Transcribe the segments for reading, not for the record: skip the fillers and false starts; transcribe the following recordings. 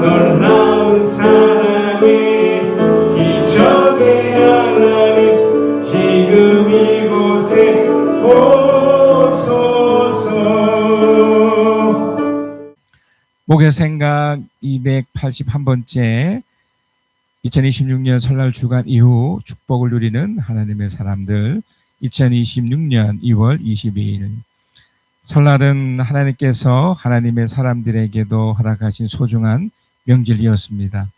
놀라운 사랑의 기적의 하나님 지금 이곳에 오소서. 목의 생각 281번째 2026년 설날 주간 이후 축복을 누리는 하나님의 사람들, 2026년 2월 22일 설날은 하나님께서 하나님의 사람들에게도 허락하신 소중한 명절이었습니다.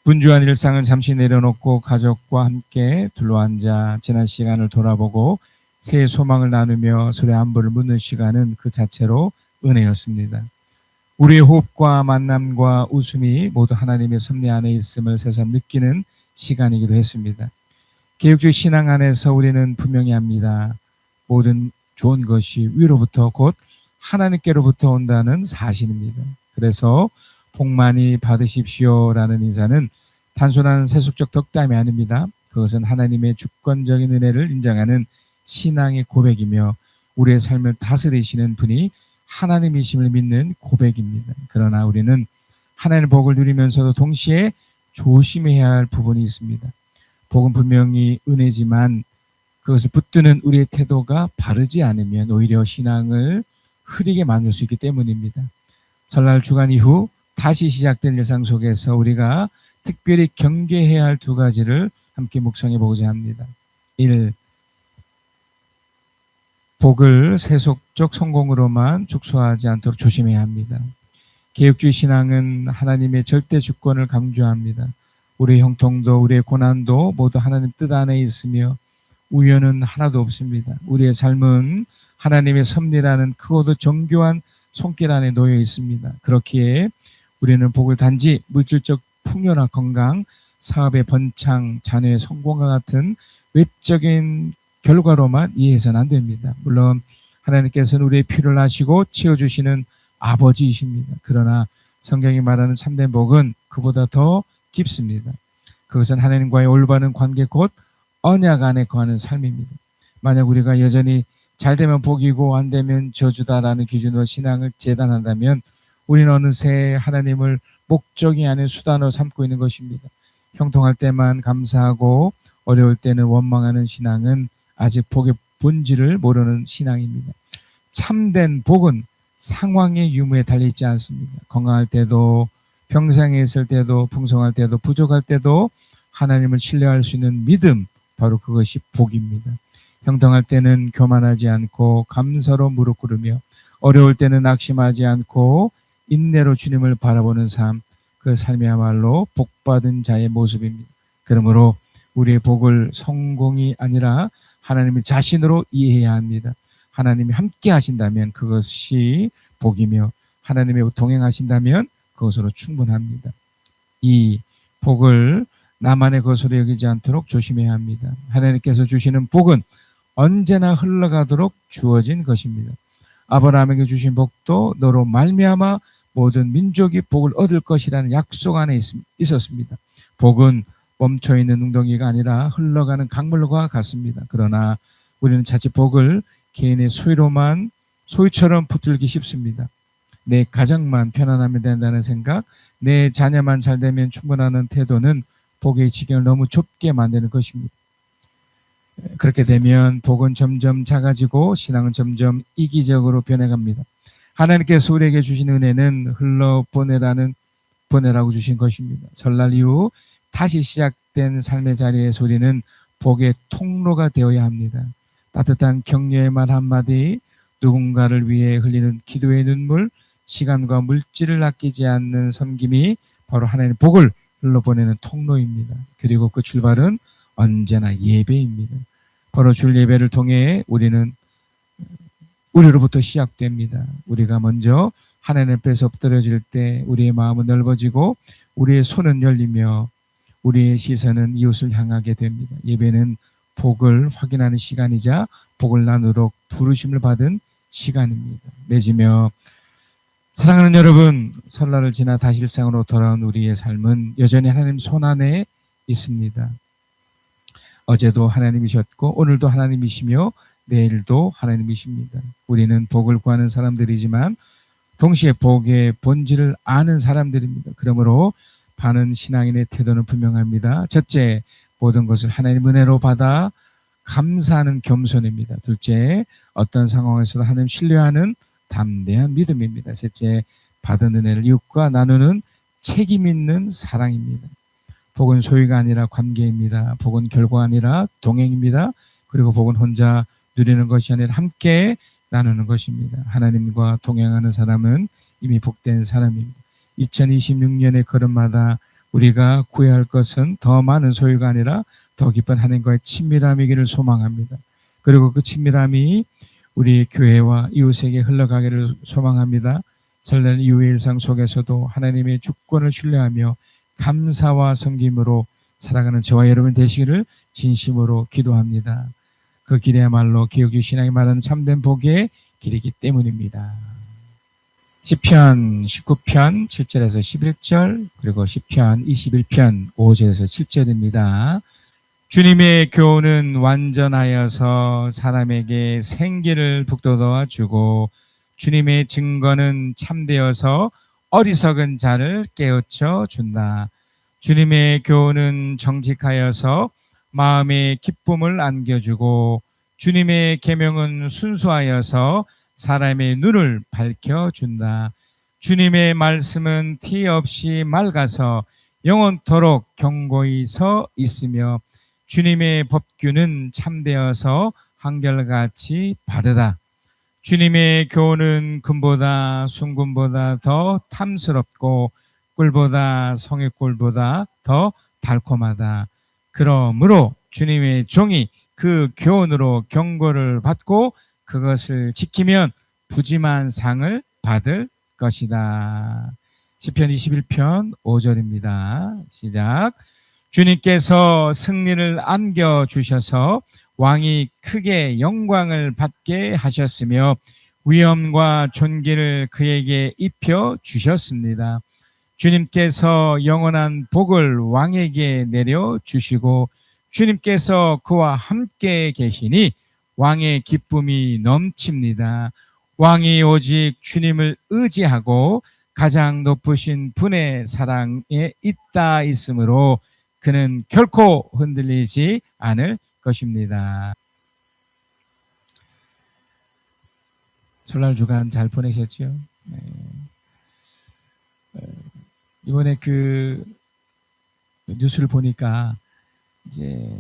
분주한 일상을 잠시 내려놓고 가족과 함께 둘러앉아 지난 시간을 돌아보고 새해 소망을 나누며 서로의 안부를 묻는 시간은 그 자체로 은혜였습니다. 우리의 호흡과 만남과 웃음이 모두 하나님의 섭리 안에 있음을 새삼 느끼는 시간이기도 했습니다. 개혁주의 신앙 안에서 우리는 분명히 합니다. 모든 좋은 것이 위로부터 곧 하나님께로부터 온다는 사실입니다. 그래서 복 많이 받으십시오라는 인사는 단순한 세속적 덕담이 아닙니다. 그것은 하나님의 주권적인 은혜를 인정하는 신앙의 고백이며 우리의 삶을 다스리시는 분이 하나님이심을 믿는 고백입니다. 그러나 우리는 하나님의 복을 누리면서도 동시에 조심해야 할 부분이 있습니다. 복은 분명히 은혜지만 그것을 붙드는 우리의 태도가 바르지 않으면 오히려 신앙을 흐리게 만들 수 있기 때문입니다. 설날 주간 이후 다시 시작된 일상 속에서 우리가 특별히 경계해야 할 두 가지를 함께 묵상해 보고자 합니다. 1. 복을 세속적 성공으로만 축소하지 않도록 조심해야 합니다. 개혁주의 신앙은 하나님의 절대 주권을 강조합니다. 우리의 형통도 우리의 고난도 모두 하나님 뜻 안에 있으며 우연은 하나도 없습니다. 우리의 삶은 하나님의 섭리라는 크고도 정교한 손길 안에 놓여 있습니다. 그렇기에 우리는 복을 단지 물질적 풍요나 건강, 사업의 번창, 자녀의 성공과 같은 외적인 결과로만 이해해서는 안 됩니다. 물론 하나님께서는 우리의 필요를 아시고 채워주시는 아버지이십니다. 그러나 성경이 말하는 참된 복은 그보다 더 깊습니다. 그것은 하나님과의 올바른 관계 곧 언약 안에 거하는 삶입니다. 만약 우리가 여전히 잘 되면 복이고 안 되면 저주다라는 기준으로 신앙을 재단한다면 우리는 어느새 하나님을 목적이 아닌 수단으로 삼고 있는 것입니다. 형통할 때만 감사하고 어려울 때는 원망하는 신앙은 아직 복의 본질을 모르는 신앙입니다. 참된 복은 상황의 유무에 달려있지 않습니다. 건강할 때도 평상에 있을 때도 풍성할 때도 부족할 때도 하나님을 신뢰할 수 있는 믿음, 바로 그것이 복입니다. 형통할 때는 교만하지 않고 감사로 무릎 꿇으며 어려울 때는 낙심하지 않고 인내로 주님을 바라보는 삶, 그 삶이야말로 복받은 자의 모습입니다. 그러므로 우리의 복을 성공이 아니라 하나님의 자신으로 이해해야 합니다. 하나님이 함께 하신다면 그것이 복이며 하나님이 동행하신다면 그것으로 충분합니다. 이 복을 나만의 것으로 여기지 않도록 조심해야 합니다. 하나님께서 주시는 복은 언제나 흘러가도록 주어진 것입니다. 아브라함에게 주신 복도 너로 말미암아 모든 민족이 복을 얻을 것이라는 약속 안에 있었습니다. 복은 멈춰있는 웅덩이가 아니라 흘러가는 강물과 같습니다. 그러나 우리는 자칫 복을 개인의 소유처럼 붙들기 쉽습니다. 내 가정만 편안하면 된다는 생각, 내 자녀만 잘 되면 충분하는 태도는 복의 지경을 너무 좁게 만드는 것입니다. 그렇게 되면 복은 점점 작아지고 신앙은 점점 이기적으로 변해갑니다. 하나님께서 우리에게 주신 은혜는 보내라고 주신 것입니다. 설날 이후 다시 시작된 삶의 자리에서 우리는 복의 통로가 되어야 합니다. 따뜻한 격려의 말 한마디, 누군가를 위해 흘리는 기도의 눈물, 시간과 물질을 아끼지 않는 섬김이 바로 하나님의 복을 흘러보내는 통로입니다. 그리고 그 출발은 언제나 예배입니다. 바로 줄 예배를 통해 우리로부터 시작됩니다. 우리가 먼저 하나님 앞에서 엎드려질 때 우리의 마음은 넓어지고 우리의 손은 열리며 우리의 시선은 이웃을 향하게 됩니다. 예배는 복을 확인하는 시간이자 복을 나누도록 부르심을 받은 시간입니다. 맺으며 사랑하는 여러분, 설날을 지나 다시 일상으로 돌아온 우리의 삶은 여전히 하나님 손 안에 있습니다. 어제도 하나님이셨고 오늘도 하나님이시며 내일도 하나님이십니다. 우리는 복을 구하는 사람들이지만 동시에 복의 본질을 아는 사람들입니다. 그러므로 바른 신앙인의 태도는 분명합니다. 첫째, 모든 것을 하나님 은혜로 받아 감사하는 겸손입니다. 둘째, 어떤 상황에서도 하나님 신뢰하는 담대한 믿음입니다. 셋째, 받은 은혜를 이웃과 나누는 책임 있는 사랑입니다. 복은 소유가 아니라 관계입니다. 복은 결과가 아니라 동행입니다. 그리고 복은 혼자 누리는 것이 아니라 함께 나누는 것입니다. 하나님과 동행하는 사람은 이미 복된 사람입니다. 2026년의 걸음마다 우리가 구해야 할 것은 더 많은 소유가 아니라 더 깊은 하나님과의 친밀함이기를 소망합니다. 그리고 그 친밀함이 우리 교회와 이웃에게 흘러가기를 소망합니다. 설날 이후의 일상 속에서도 하나님의 주권을 신뢰하며 감사와 섬김으로 살아가는 저와 여러분 되시기를 진심으로 기도합니다. 그 길이야말로 기독교 신앙이 말하는 참된 복의 길이기 때문입니다. 시편 19편 7절에서 11절 그리고 시편 21편 5절에서 7절입니다. 주님의 교훈은 완전하여서 사람에게 생기를 북돋아 주고 주님의 증거는 참되어서 어리석은 자를 깨우쳐 준다. 주님의 교훈은 정직하여서 마음에 기쁨을 안겨주고 주님의 계명은 순수하여서 사람의 눈을 밝혀준다. 주님의 말씀은 티 없이 맑아서 영원토록 경고히 서 있으며 주님의 법규는 참되어서 한결같이 바르다. 주님의 교훈은 금보다 순금보다 더 탐스럽고 꿀보다 성의꿀보다 더 달콤하다. 그러므로 주님의 종이 그 교훈으로 경고를 받고 그것을 지키면 부짐한 상을 받을 것이다. 시편 21편 5절입니다. 시작. 주님께서 승리를 안겨주셔서 왕이 크게 영광을 받게 하셨으며 위엄과 존귀를 그에게 입혀 주셨습니다. 주님께서 영원한 복을 왕에게 내려주시고 주님께서 그와 함께 계시니 왕의 기쁨이 넘칩니다. 왕이 오직 주님을 의지하고 가장 높으신 분의 사랑에 있다 있으므로 그는 결코 흔들리지 않을 것입니다. 설날 주간 잘 보내셨죠? 네. 이번에 그 뉴스를 보니까 이제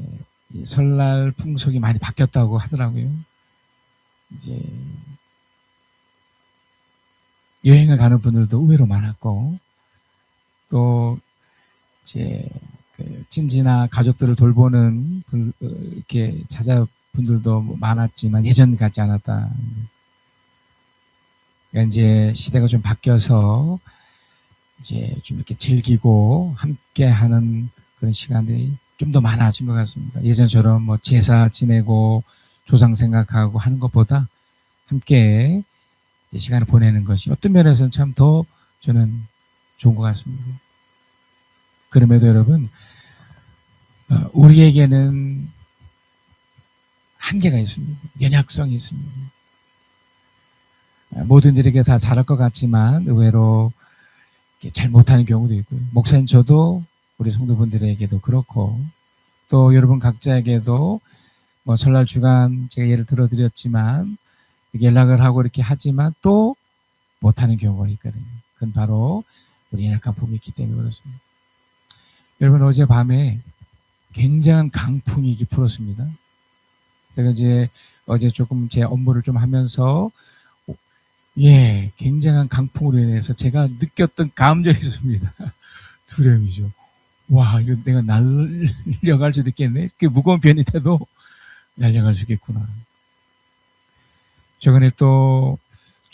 설날 풍속이 많이 바뀌었다고 하더라고요. 이제 여행을 가는 분들도 의외로 많았고, 또 이제 그 친지나 가족들을 돌보는 이렇게 자자분들도 많았지만 예전 같지 않았다. 그러니까 이제 시대가 좀 바뀌어서 이제 좀 이렇게 즐기고 함께하는 그런 시간들이 좀 더 많아진 것 같습니다. 예전처럼 뭐 제사 지내고 조상 생각하고 하는 것보다 함께 시간을 보내는 것이 어떤 면에서는 참 더 저는 좋은 것 같습니다. 그럼에도 여러분, 우리에게는 한계가 있습니다. 연약성이 있습니다. 모든 일에게 다 잘할 것 같지만 의외로 잘 못하는 경우도 있고요. 목사님 저도 우리 성도분들에게도 그렇고 또 여러분 각자에게도 뭐 설날 주간 제가 예를 들어드렸지만 연락을 하고 이렇게 하지만 또 못하는 경우가 있거든요. 그건 바로 우리 연약한 부분이 있기 때문에 그렇습니다. 여러분 어젯밤에 굉장한 강풍이 불었습니다. 제가 이제 어제 조금 제 업무를 좀 하면서 굉장한 강풍으로 인해서 제가 느꼈던 감정이 있습니다. 두려움이죠. 와, 이거 내가 날려갈 수도 있겠네. 그 무거운 편인데도 날려갈 수 있겠구나. 최근에 또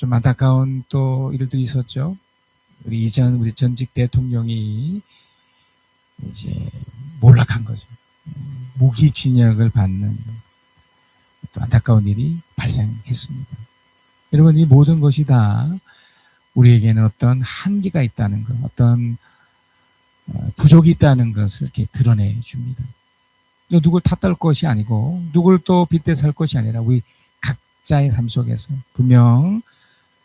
좀 안타까운 또 일도 있었죠. 우리 전직 대통령이 이제 몰락한 거죠. 무기징역을 받는 또 안타까운 일이 발생했습니다. 여러분, 이 모든 것이 다 우리에게는 어떤 한계가 있다는 것, 어떤 부족이 있다는 것을 이렇게 드러내 줍니다. 누굴 탓할 것이 아니고, 누굴 또 빗대서 할 것이 아니라 우리 각자의 삶 속에서 분명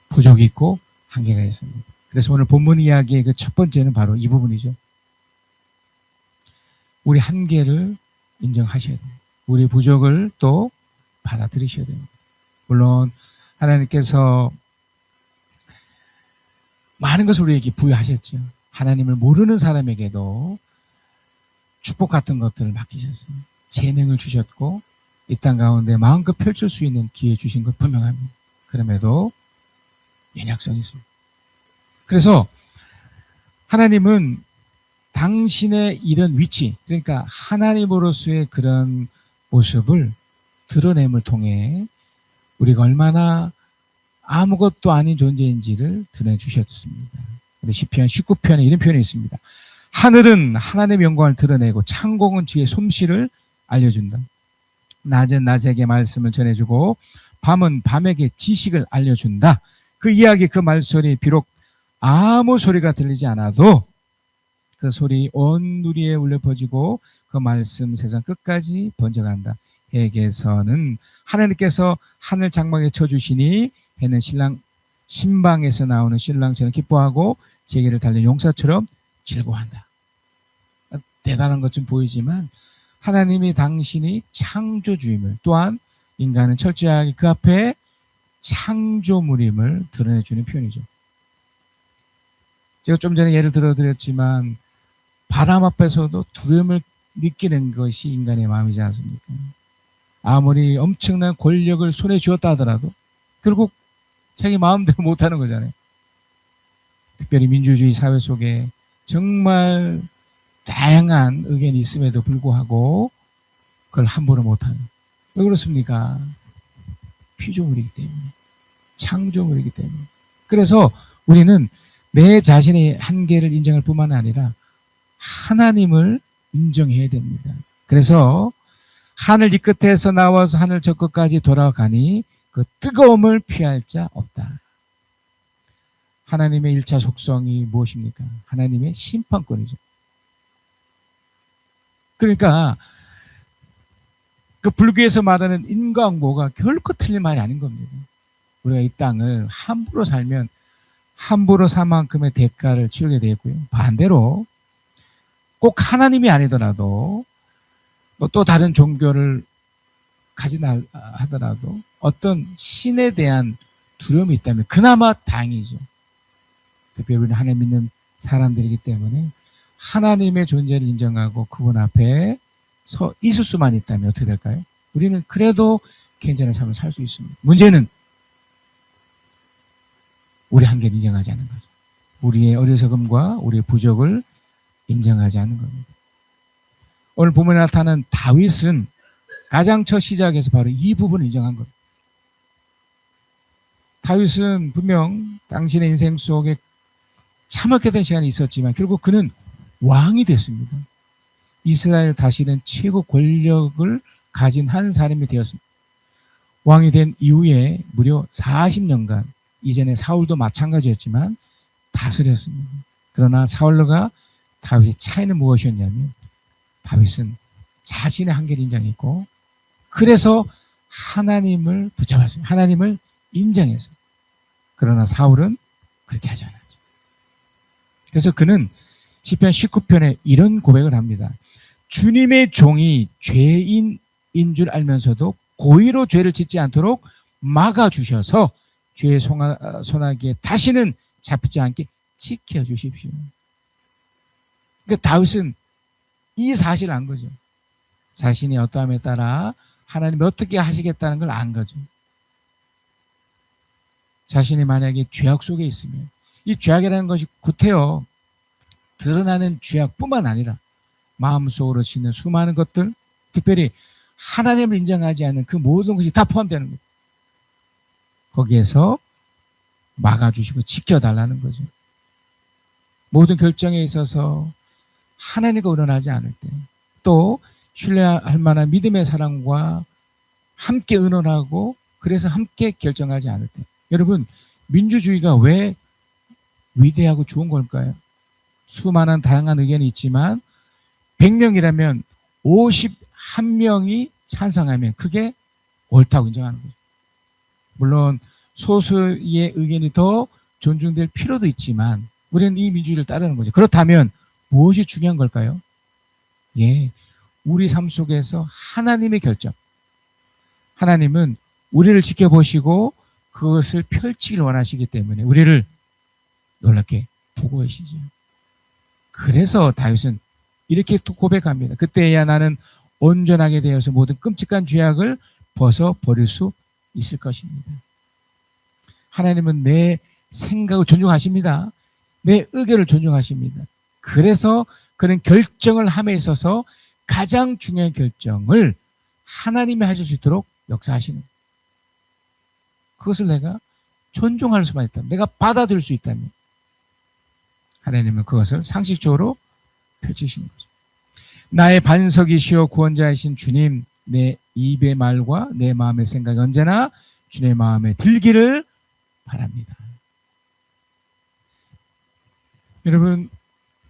부족이 있고 한계가 있습니다. 그래서 오늘 본문 이야기의 그 첫 번째는 바로 이 부분이죠. 우리 한계를 인정하셔야 됩니다. 우리 부족을 또 받아들이셔야 됩니다. 물론 하나님께서 많은 것을 우리에게 부여하셨죠. 하나님을 모르는 사람에게도 축복 같은 것들을 맡기셨어요. 재능을 주셨고 이 땅 가운데 마음껏 펼칠 수 있는 기회 주신 것 분명합니다. 그럼에도 연약성이 있습니다. 그래서 하나님은 당신의 이런 위치, 그러니까 하나님으로서의 그런 모습을 드러냄을 통해 우리가 얼마나 아무것도 아닌 존재인지를 드러내주셨습니다. 시편 19편에 이런 표현이 있습니다. 하늘은 하나님의 영광을 드러내고 창공은 주의 솜씨를 알려준다. 낮은 낮에게 말씀을 전해주고 밤은 밤에게 지식을 알려준다. 그 이야기, 그 말소리, 비록 아무 소리가 들리지 않아도 그 소리 온 누리에 울려 퍼지고 그 말씀 세상 끝까지 번져간다. 해에서는 하나님께서 하늘 장막에 쳐주시니 해는 신랑 신방에서 나오는 신랑처럼 기뻐하고 제게를 달린 용사처럼 즐거워한다. 대단한 것 좀 보이지만 하나님이 당신이 창조주임을, 또한 인간은 철저하게 그 앞에 창조물임을 드러내주는 표현이죠. 제가 좀 전에 예를 들어드렸지만 바람 앞에서도 두려움을 느끼는 것이 인간의 마음이지 않습니까? 아무리 엄청난 권력을 손에 쥐었다 하더라도 결국 자기 마음대로 못하는 거잖아요. 특별히 민주주의 사회 속에 정말 다양한 의견이 있음에도 불구하고 그걸 함부로 못하는. 왜 그렇습니까? 피조물이기 때문에, 창조물이기 때문에. 그래서 우리는 내 자신의 한계를 인정할 뿐만 아니라 하나님을 인정해야 됩니다. 그래서 하늘 이 끝에서 나와서 하늘 저 끝까지 돌아가니 그 뜨거움을 피할 자 없다. 하나님의 1차 속성이 무엇입니까? 하나님의 심판권이죠. 그러니까 그 불교에서 말하는 인과응보가 결코 틀린 말이 아닌 겁니다. 우리가 이 땅을 함부로 살면 함부로 산 만큼의 대가를 치르게 되고요. 반대로 꼭 하나님이 아니더라도 또 다른 종교를 가지나 하더라도 어떤 신에 대한 두려움이 있다면 그나마 다행이죠. 특별히 우리는 하나님 믿는 사람들이기 때문에 하나님의 존재를 인정하고 그분 앞에 서 있을 수만 있다면 어떻게 될까요? 우리는 그래도 괜찮은 삶을 살 수 있습니다. 문제는 우리 한계를 인정하지 않는 거죠. 우리의 어리석음과 우리의 부족을 인정하지 않는 겁니다. 오늘 본문에 나타나는 다윗은 가장 첫 시작에서 바로 이 부분을 인정한 겁니다. 다윗은 분명 당신의 인생 속에 참혹게 된 시간이 있었지만 결국 그는 왕이 됐습니다. 이스라엘 다시는 최고 권력을 가진 한 사람이 되었습니다. 왕이 된 이후에 무려 40년간 이전에 사울도 마찬가지였지만 다스렸습니다. 그러나 사울과 다윗의 차이는 무엇이었냐면 다윗은 자신의 한계를 인정했고 그래서 하나님을 붙잡았어요. 하나님을 인정했어요. 그러나 사울은 그렇게 하지 않았죠. 그래서 그는 시편 19편에 이런 고백을 합니다. 주님의 종이 죄인인 줄 알면서도 고의로 죄를 짓지 않도록 막아주셔서 죄의 소나기에 다시는 잡히지 않게 지켜주십시오. 그러니까 다윗은 이 사실을 안 거죠. 자신이 어떠함에 따라 하나님이 어떻게 하시겠다는 걸 안 거죠. 자신이 만약에 죄악 속에 있으면 이 죄악이라는 것이 구태여 드러나는 죄악뿐만 아니라 마음속으로 짓는 수많은 것들, 특별히 하나님을 인정하지 않는 그 모든 것이 다 포함되는 거예요. 거기에서 막아주시고 지켜달라는 거죠. 모든 결정에 있어서 하나님과 의논하지 않을 때, 또 신뢰할 만한 믿음의 사람과 함께 의논하고 그래서 함께 결정하지 않을 때, 여러분 민주주의가 왜 위대하고 좋은 걸까요? 수많은 다양한 의견이 있지만 100명이라면 51명이 찬성하면 그게 옳다고 인정하는 거죠. 물론 소수의 의견이 더 존중될 필요도 있지만 우리는 이 민주주의를 따르는 거죠. 그렇다면 무엇이 중요한 걸까요? 예, 우리 삶 속에서 하나님의 결정. 하나님은 우리를 지켜보시고 그것을 펼치기를 원하시기 때문에 우리를 놀랍게 보고 계시죠. 그래서 다윗은 이렇게 고백합니다. 그때야 나는 온전하게 되어서 모든 끔찍한 죄악을 벗어버릴 수 있을 것입니다. 하나님은 내 생각을 존중하십니다. 내 의견을 존중하십니다. 그래서 그런 결정을 함에 있어서 가장 중요한 결정을 하나님이 하실 수 있도록 역사하시는 거예요. 그것을 내가 존중할 수만 있다면, 내가 받아들일 수 있다면 하나님은 그것을 상식적으로 펼치시는 거죠. 나의 반석이시여 구원자이신 주님, 내 입의 말과 내 마음의 생각이 언제나 주님의 마음에 들기를 바랍니다. 여러분,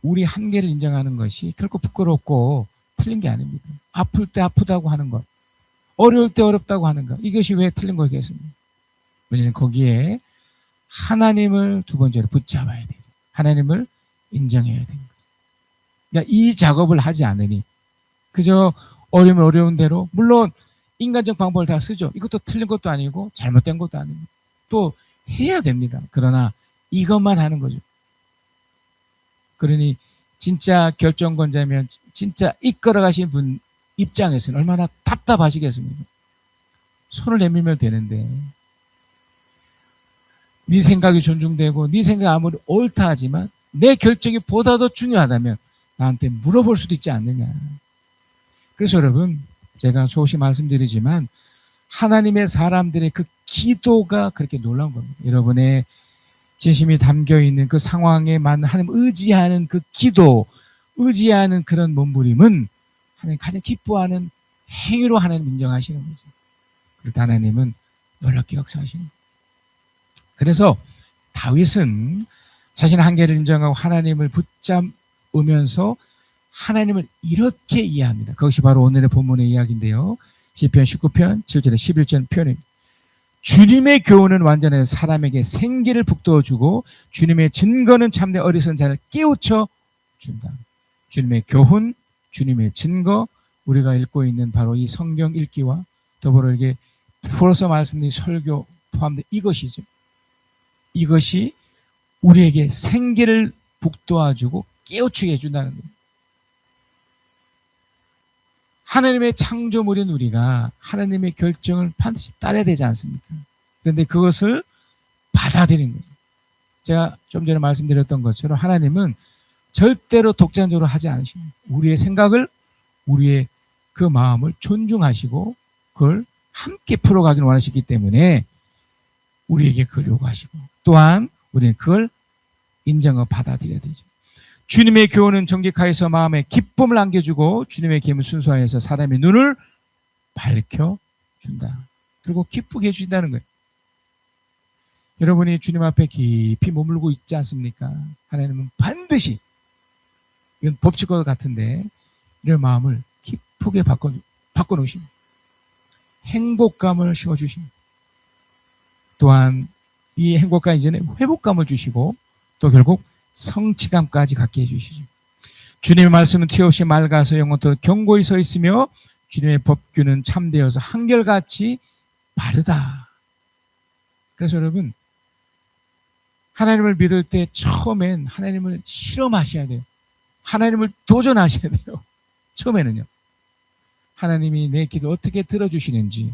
우리 한계를 인정하는 것이 결코 부끄럽고 틀린 게 아닙니다. 아플 때 아프다고 하는 것, 어려울 때 어렵다고 하는 것, 이것이 왜 틀린 거겠습니까? 왜냐하면 거기에 하나님을 두 번째로 붙잡아야 되죠. 하나님을 인정해야 되는 거죠. 그러니까 이 작업을 하지 않으니 그저 어려우면 어려운 대로, 물론 인간적 방법을 다 쓰죠. 이것도 틀린 것도 아니고 잘못된 것도 아니고 또 해야 됩니다. 그러나 이것만 하는 거죠. 그러니 진짜 결정권자면 진짜 이끌어 가신 분 입장에서는 얼마나 답답하시겠습니까? 손을 내밀면 되는데 네 생각이 존중되고 네 생각이 아무리 옳다 하지만 내 결정이 보다 더 중요하다면 나한테 물어볼 수도 있지 않느냐. 그래서 여러분, 제가 소시 말씀드리지만 하나님의 사람들의 그 기도가 그렇게 놀라운 겁니다. 여러분의 진심이 담겨있는 그 상황에 맞는 하나님 의지하는 그 기도, 의지하는 그런 몸부림은 하나님 가장 기뻐하는 행위로 하나님 인정하시는 거죠. 그래서 하나님은 놀랍게 역사하시는 거예요. 그래서 다윗은 자신의 한계를 인정하고 하나님을 붙잡으면서 하나님을 이렇게 이해합니다. 그것이 바로 오늘의 본문의 이야기인데요. 시편 19편 7절에 11절 표현입니다. 주님의 교훈은 완전해 사람에게 생기를 북돋워주고 주님의 증거는 참된 어리석은 자를 깨우쳐 준다. 주님의 교훈, 주님의 증거, 우리가 읽고 있는 바로 이 성경 읽기와 더불어 이게 풀어서 말씀드린 설교 포함된 이것이죠. 이것이 우리에게 생기를 북돋워주고 깨우치게 해준다는 거예요. 하나님의 창조물인 우리가 하나님의 결정을 반드시 따라야 되지 않습니까? 그런데 그것을 받아들인 거죠. 제가 좀 전에 말씀드렸던 것처럼 하나님은 절대로 독단적으로 하지 않으십니다. 우리의 생각을, 우리의 그 마음을 존중하시고 그걸 함께 풀어가기를 원하시기 때문에 우리에게 그걸 요구하시고 또한 우리는 그걸 인정하고 받아들여야 되죠. 주님의 교훈은 정직하여서 마음에 기쁨을 안겨주고 주님의 계명을 순수하여서 사람의 눈을 밝혀준다. 그리고 기쁘게 해주신다는 거예요. 여러분이 주님 앞에 깊이 머물고 있지 않습니까? 하나님은 반드시, 이건 법칙과 같은데 이런 마음을 기쁘게 바꿔놓으십니다. 행복감을 심어주십니다. 또한 이 행복감 이전에 회복감을 주시고 또 결국 성취감까지 갖게 해주시죠. 주님의 말씀은 튀어없이 맑아서 영원토록 견고히 서 있으며 주님의 법규는 참되어서 한결같이 바르다. 그래서 여러분, 하나님을 믿을 때 처음엔 하나님을 실험하셔야 돼요. 하나님을 도전하셔야 돼요. 처음에는요. 하나님이 내 기도 어떻게 들어주시는지,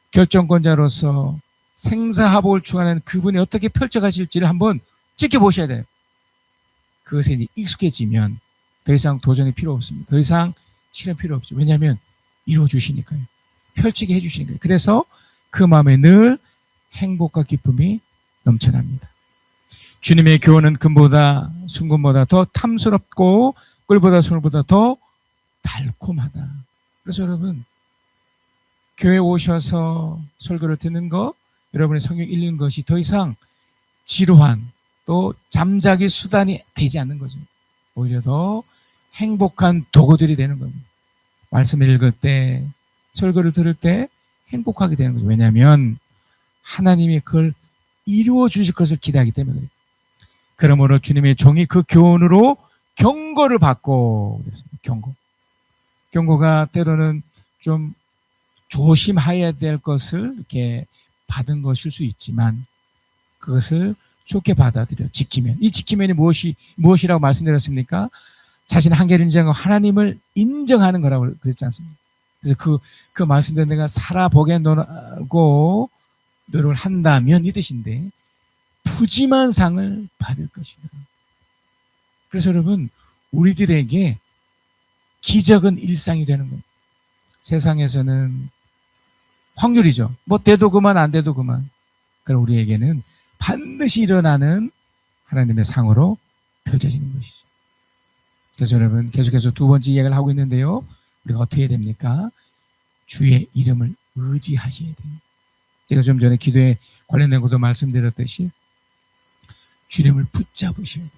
결정권자로서 생사하복을 주관하는 그분이 어떻게 펼쳐가실지를 한번 지켜보셔야 돼요. 그것에 이제 익숙해지면 더 이상 도전이 필요 없습니다. 더 이상 실험 필요 없죠. 왜냐하면 이루어주시니까요. 펼치게 해주시니까요. 그래서 그 마음에 늘 행복과 기쁨이 넘쳐납니다. 주님의 교훈은 금보다 순금보다 더 탐스럽고 꿀보다 술보다 더 달콤하다. 그래서 여러분, 교회 오셔서 설교를 듣는 것, 여러분의 성경 읽는 것이 더 이상 지루한 또 잠자기 수단이 되지 않는 거죠. 오히려 더 행복한 도구들이 되는 겁니다. 말씀을 읽을 때, 설교를 들을 때 행복하게 되는 거죠. 왜냐하면 하나님이 그걸 이루어 주실 것을 기대하기 때문에 그래요. 그러므로 주님의 종이 그 교훈으로 경고를 받고 그랬습니다. 경고가 때로는 좀 조심해야 될 것을 이렇게 받은 것일 수 있지만 그것을 좋게 받아들여 지키면, 이 지키면이 무엇이라고 말씀드렸습니까? 자신의 한계를 인정하고 하나님을 인정하는 거라고 그랬지 않습니까? 그래서 그 말씀대로 내가 살아보게 노력을 한다면 이 뜻인데 푸짐한 상을 받을 것이다. 그래서 여러분, 우리들에게 기적은 일상이 되는 겁니다. 세상에서는 확률이죠. 뭐 돼도 그만 안 돼도 그만. 그럼 우리에게는 반드시 일어나는 하나님의 상으로 펼쳐지는 것이죠. 그래서 여러분, 계속해서 두 번째 이야기를 하고 있는데요. 우리가 어떻게 해야 됩니까? 주의 이름을 의지하셔야 됩니다. 제가 좀 전에 기도에 관련된 것도 말씀드렸듯이 주님을 붙잡으셔야 돼요.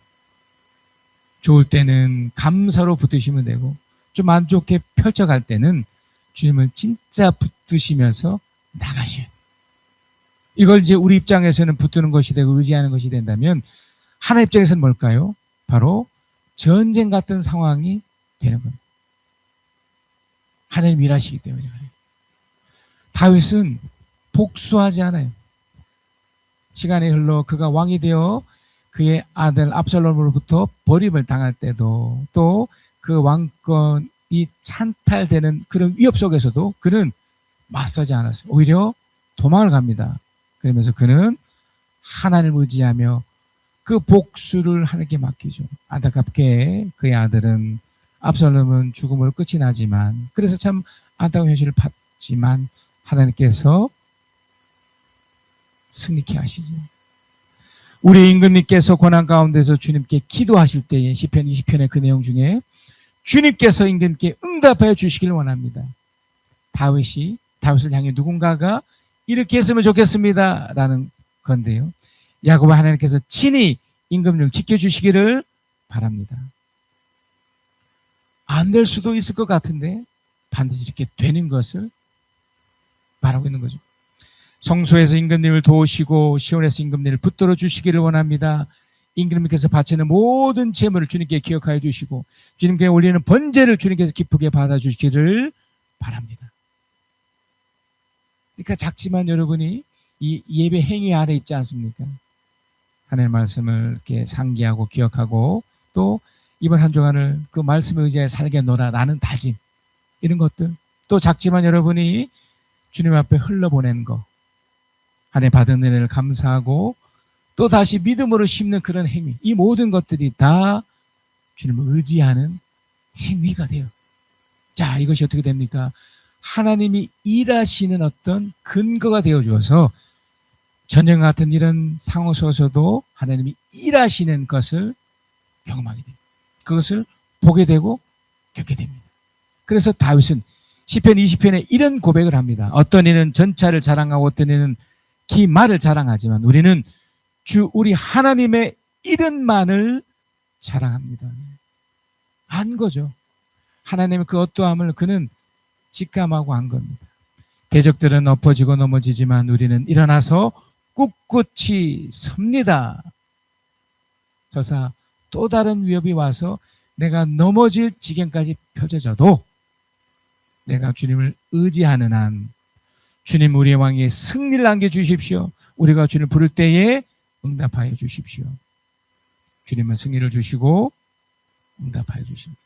좋을 때는 감사로 붙드시면 되고 좀 안 좋게 펼쳐갈 때는 주님을 진짜 붙드시면서 나가셔야 돼요. 이걸 이제 우리 입장에서는 붙드는 것이 되고 의지하는 것이 된다면 하나님 입장에서는 뭘까요? 바로 전쟁 같은 상황이 되는 겁니다. 하나님 일하시기 때문에 그래요. 다윗은 복수하지 않아요. 시간이 흘러 그가 왕이 되어 그의 아들 압살롬으로부터 버림을 당할 때도 또 그 왕권이 찬탈되는 그런 위협 속에서도 그는 맞서지 않았어요. 오히려 도망을 갑니다. 그러면서 그는 하나님을 의지하며 그 복수를 하나님께 맡기죠. 안타깝게 그의 아들은 압살롬은 죽음으로 끝이 나지만, 그래서 참 안타까운 현실을 봤지만 하나님께서 승리케 하시죠. 우리 임금님께서 고난 가운데서 주님께 기도하실 때에 시편 20편의 그 내용 중에 주님께서 임금님께 응답하여 주시기를 원합니다. 다윗을 향해 누군가가 이렇게 했으면 좋겠습니다 라는 건데요. 야곱의 하나님께서 친히 임금님을 지켜주시기를 바랍니다. 안 될 수도 있을 것 같은데 반드시 이렇게 되는 것을 바라고 있는 거죠. 성소에서 임금님을 도우시고 시온에서 임금님을 붙들어 주시기를 원합니다. 임금님께서 바치는 모든 재물을 주님께 기억하여 주시고 주님께 올리는 번제를 주님께서 기쁘게 받아주시기를 바랍니다. 그러니까 작지만 여러분이 이 예배 행위 아래 있지 않습니까? 하나님의 말씀을 이렇게 상기하고 기억하고 또 이번 한 주간을 그 말씀에 의지하여 살게 놀아라는 다짐, 이런 것들, 또 작지만 여러분이 주님 앞에 흘러보낸 거, 하나님 받은 은혜를 감사하고 또 다시 믿음으로 심는 그런 행위, 이 모든 것들이 다 주님을 의지하는 행위가 돼요. 자, 이것이 어떻게 됩니까? 하나님이 일하시는 어떤 근거가 되어 주어서 전쟁 같은 이런 상황 속에서도 하나님이 일하시는 것을 경험하게 됩니다. 그것을 보게 되고 겪게 됩니다. 그래서 다윗은 시편 20편에 이런 고백을 합니다. 어떤 이는 전차를 자랑하고 어떤 이는 기말을 자랑하지만 우리는 주 우리 하나님의 이름만을 자랑합니다. 안 거죠. 하나님의 그 어떠함을 그는 직감하고 한 겁니다. 대적들은 엎어지고 넘어지지만 우리는 일어나서 꿋꿋이 섭니다. 저사 또 다른 위협이 와서 내가 넘어질 지경까지 펼쳐져도 내가 주님을 의지하는 한 주님 우리의 왕의 승리를 안겨주십시오. 우리가 주님을 부를 때에 응답하여 주십시오. 주님은 승리를 주시고 응답하여 주십니다.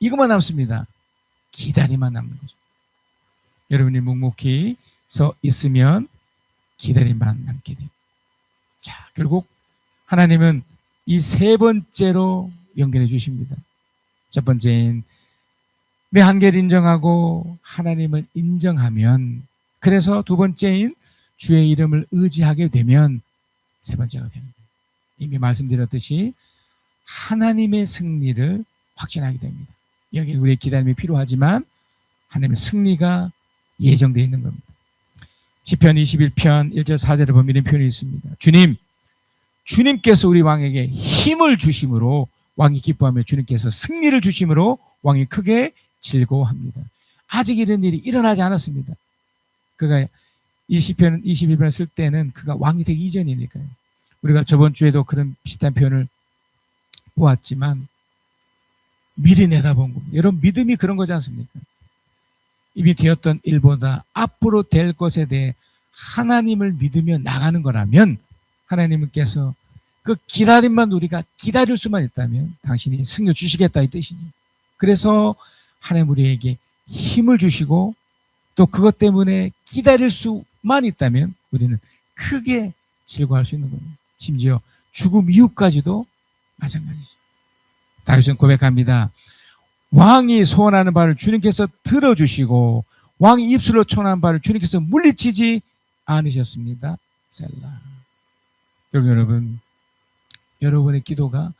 이것만 남습니다. 기다림만 남는 거죠. 여러분이 묵묵히 서 있으면 기다림만 남게 됩니다. 자, 결국 하나님은 이 세 번째로 연결해 주십니다. 첫 번째인 내 한계를 인정하고 하나님을 인정하면, 그래서 두 번째인 주의 이름을 의지하게 되면 세 번째가 됩니다. 이미 말씀드렸듯이 하나님의 승리를 확신하게 됩니다. 여기 우리의 기다림이 필요하지만 하나님의 승리가 예정되어 있는 겁니다. 시편 21편 1절 4절에 보면 이런 표현이 있습니다. 주님께서 우리 왕에게 힘을 주심으로 왕이 기뻐하며 주님께서 승리를 주심으로 왕이 크게 즐거워합니다. 아직 이런 일이 일어나지 않았습니다. 그가 이 시편 21편을 쓸 때는 그가 왕이 되기 이전이니까요. 우리가 저번 주에도 그런 비슷한 표현을 보았지만 미리 내다본 겁니다. 여러분 믿음이 그런 거지 않습니까? 이미 되었던 일보다 앞으로 될 것에 대해 하나님을 믿으며 나가는 거라면 하나님께서 그 기다림만 우리가 기다릴 수만 있다면 당신이 승리 주시겠다 이 뜻이죠. 그래서 하나님 우리에게 힘을 주시고 또 그것 때문에 기다릴 수만 있다면 우리는 크게 즐거워할 수 있는 겁니다. 심지어 죽음 이후까지도 마찬가지죠. 다윗은 고백합니다. 왕이 소원하는 바를 주님께서 들어주시고 왕이 입술로 청한 바를 주님께서 물리치지 않으셨습니다. 셀라. 결국 여러분, 여러분의 기도가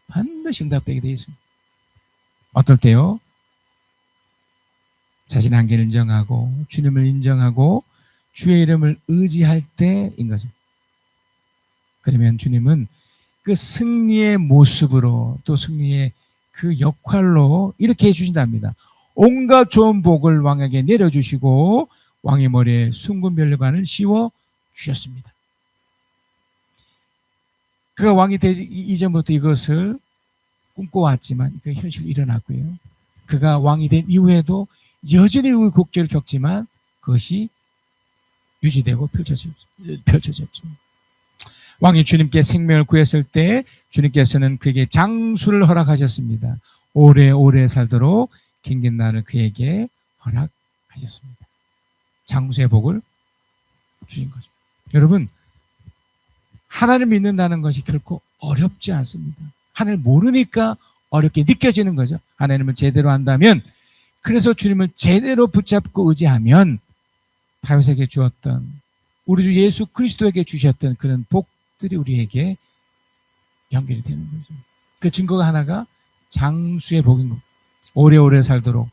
반드시 응답되게 되어 있습니다. 어떨 때요? 자신의 한계를 인정하고 주님을 인정하고 주의 이름을 의지할 때인 거죠. 그러면 주님은 그 승리의 모습으로 또 승리의 그 역할로 이렇게 해주신답니다. 온갖 좋은 복을 왕에게 내려주시고 왕의 머리에 숭근별관을 씌워 주셨습니다. 그가 왕이 되기 이전부터 이것을 꿈꿔왔지만 그 현실로 일어났고요. 그가 왕이 된 이후에도 여전히 우여곡절을 겪지만 그것이 유지되고 펼쳐졌죠. 왕이 주님께 생명을 구했을 때 주님께서는 그에게 장수를 허락하셨습니다. 오래오래 살도록 긴긴 날을 그에게 허락하셨습니다. 장수의 복을 주신 거죠. 여러분, 하나님을 믿는다는 것이 결코 어렵지 않습니다. 하나님을 모르니까 어렵게 느껴지는 거죠. 하나님을 제대로 한다면, 그래서 주님을 제대로 붙잡고 의지하면 다윗에게 주었던, 우리 주 예수 그리스도에게 주셨던 그런 복들이 우리에게 연결이 되는 거죠. 그 증거가 하나가 장수의 복인 겁니다. 오래오래 살도록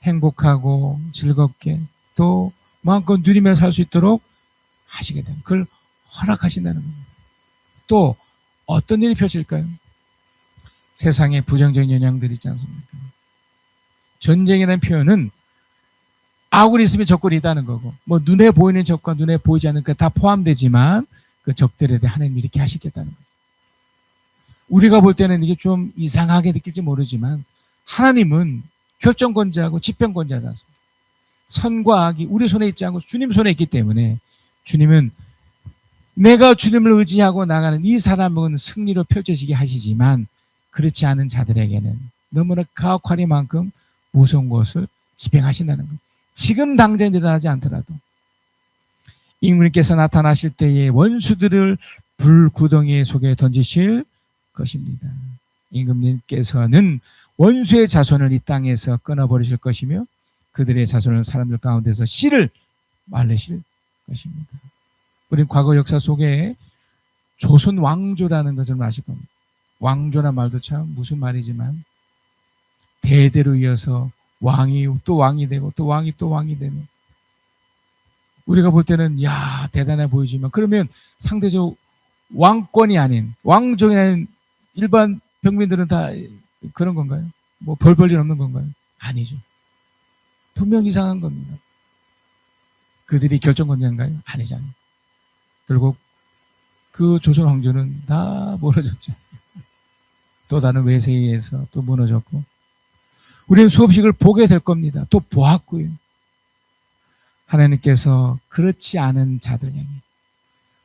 행복하고 즐겁게 또 마음껏 누리며 살 수 있도록 하시게 되는, 그걸 허락하신다는 겁니다. 또 어떤 일이 펼칠까요? 세상에 부정적인 영향들이 있지 않습니까? 전쟁이라는 표현은 아군이 있으면 적군이 있다는 거고, 뭐 눈에 보이는 적과 눈에 보이지 않는 것 다 포함되지만 그 적들에 대해 하나님이 이렇게 하시겠다는 거죠. 우리가 볼 때는 이게 좀 이상하게 느낄지 모르지만 하나님은 결정권자하고 집행권자지 않습니까? 선과 악이 우리 손에 있지 않고 주님 손에 있기 때문에 주님은 내가 주님을 의지하고 나가는 이 사람은 승리로 펼쳐지게 하시지만 그렇지 않은 자들에게는 너무나 가혹하리만큼 무서운 것을 집행하신다는 것. 지금 당장 일어나지 않더라도 임금님께서 나타나실 때에 원수들을 불구덩이 속에 던지실 것입니다. 임금님께서는 원수의 자손을 이 땅에서 끊어버리실 것이며 그들의 자손을 사람들 가운데서 씨를 말리실 것입니다. 우리는 과거 역사 속에 조선 왕조라는 것을 아실 겁니다. 왕조란 말도 참 무슨 말이지만 대대로 이어서 왕이 또 왕이 되고 또 왕이 또 왕이 되는, 우리가 볼 때는 야 대단해 보이지만 그러면 상대적 왕권이 아닌 왕족이 아닌 일반 평민들은 다 그런 건가요? 뭐 벌 볼 일 없는 건가요? 아니죠. 분명 이상한 겁니다. 그들이 결정권자인가요? 아니잖아요. 결국 그 조선 왕조는 다 무너졌죠. 또 다른 외세에 의해서 또 무너졌고 우리는 수없이 그걸 보게 될 겁니다. 또 보았고요. 하나님께서 그렇지 않은 자들 향해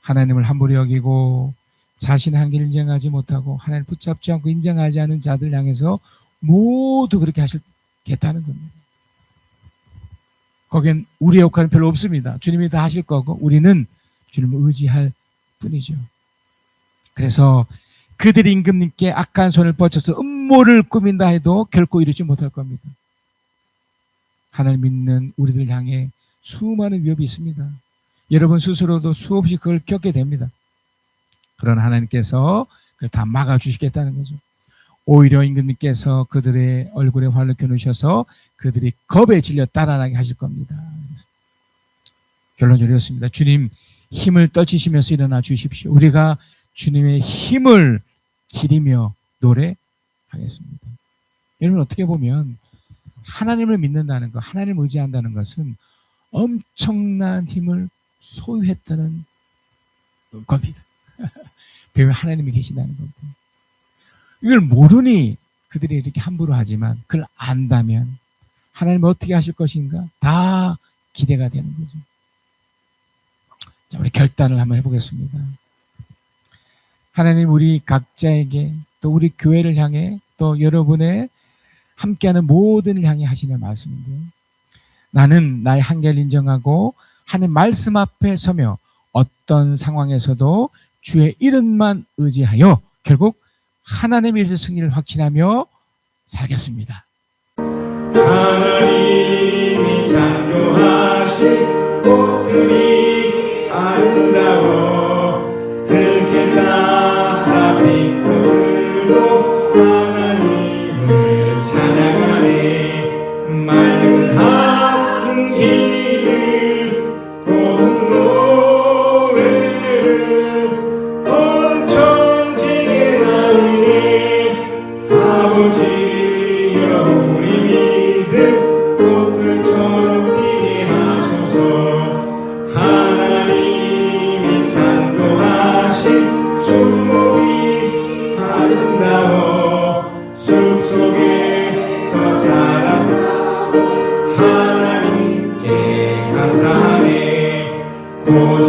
하나님을 함부로 여기고 자신의 한계를 인정하지 못하고 하나님을 붙잡지 않고 인정하지 않은 자들 향해서 모두 그렇게 하시겠다는 겁니다. 거긴 우리의 역할은 별로 없습니다. 주님이 다 하실 거고 우리는 주님을 의지할 뿐이죠. 그래서 그들이 임금님께 악한 손을 뻗쳐서 음모를 꾸민다 해도 결코 이루지 못할 겁니다. 하나님 믿는 우리들 향해 수많은 위협이 있습니다. 여러분 스스로도 수없이 그걸 겪게 됩니다. 그러나 하나님께서 그걸 다 막아주시겠다는 거죠. 오히려 임금님께서 그들의 얼굴에 활을 켜놓으셔서 그들이 겁에 질려 따라나게 하실 겁니다. 결론적으로 이렇습니다. 주님 힘을 떨치시면서 일어나 주십시오. 우리가 주님의 힘을 기리며 노래하겠습니다. 여러분 어떻게 보면 하나님을 믿는다는 것, 하나님을 의지한다는 것은 엄청난 힘을 소유했다는 겁니다. 배후에 하나님이 계신다는 겁니다. 이걸 모르니 그들이 이렇게 함부로 하지만 그걸 안다면 하나님은 어떻게 하실 것인가 다 기대가 되는 거죠. 자, 우리 결단을 한번 해보겠습니다. 하나님 우리 각자에게 또 우리 교회를 향해 또 여러분의 함께하는 모든 향해 하시는 말씀인데요. 나는 나의 한계를 인정하고 하나님 말씀 앞에 서며 어떤 상황에서도 주의 이름만 의지하여 결국 하나님의 일의 승리를 확신하며 살겠습니다. 하나님이 창조하신 꽃들이 아름다워 들길 따라 빛꽃들도 하나님을 찬양하네. 맑은 한 길을 고운 노래를 온 천지에 나누네. 아버지여 우리 믿음 꽃들처럼 피게 하소서. 하나님이 창조하신 수목이 아름다워 숲속에서 자란 하나님께 감사하네. 고진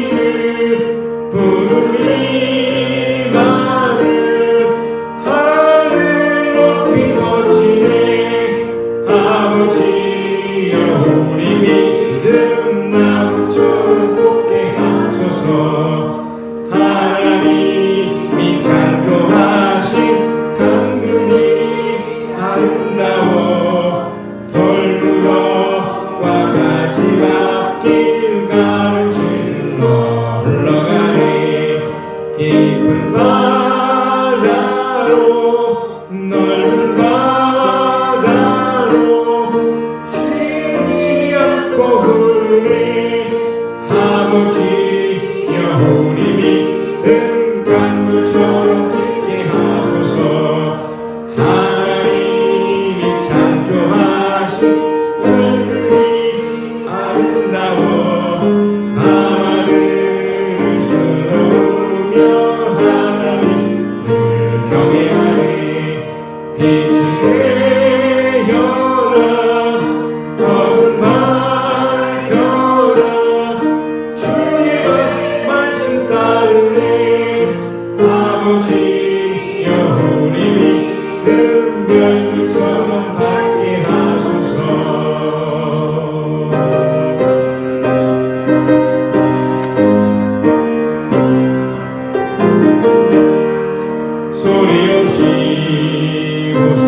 가지를 부르니 많은 하늘 높이 거치네. 아버지여 우리 믿음 나무처럼 곱게 하소서. 하나님이 창조하신 강들이 아름다워 돌무더와 가지밭길 가르쳐 흘러가네. 깊은 바다로 넓은 바다로 쉬지 않고 흐르네. 아버지여 우리 믿음 강물처럼 깊게 하소서. 하나님이 창조하신 얼굴이 아름다워 밤하늘을 수놓으며 하나님을 경외하네. 빛이 되어라 어둠 밝혀라 주의 말씀 따르네. 아버지여 우리 믿음 별들처럼 밝게 하소서. 소리 없이 웃음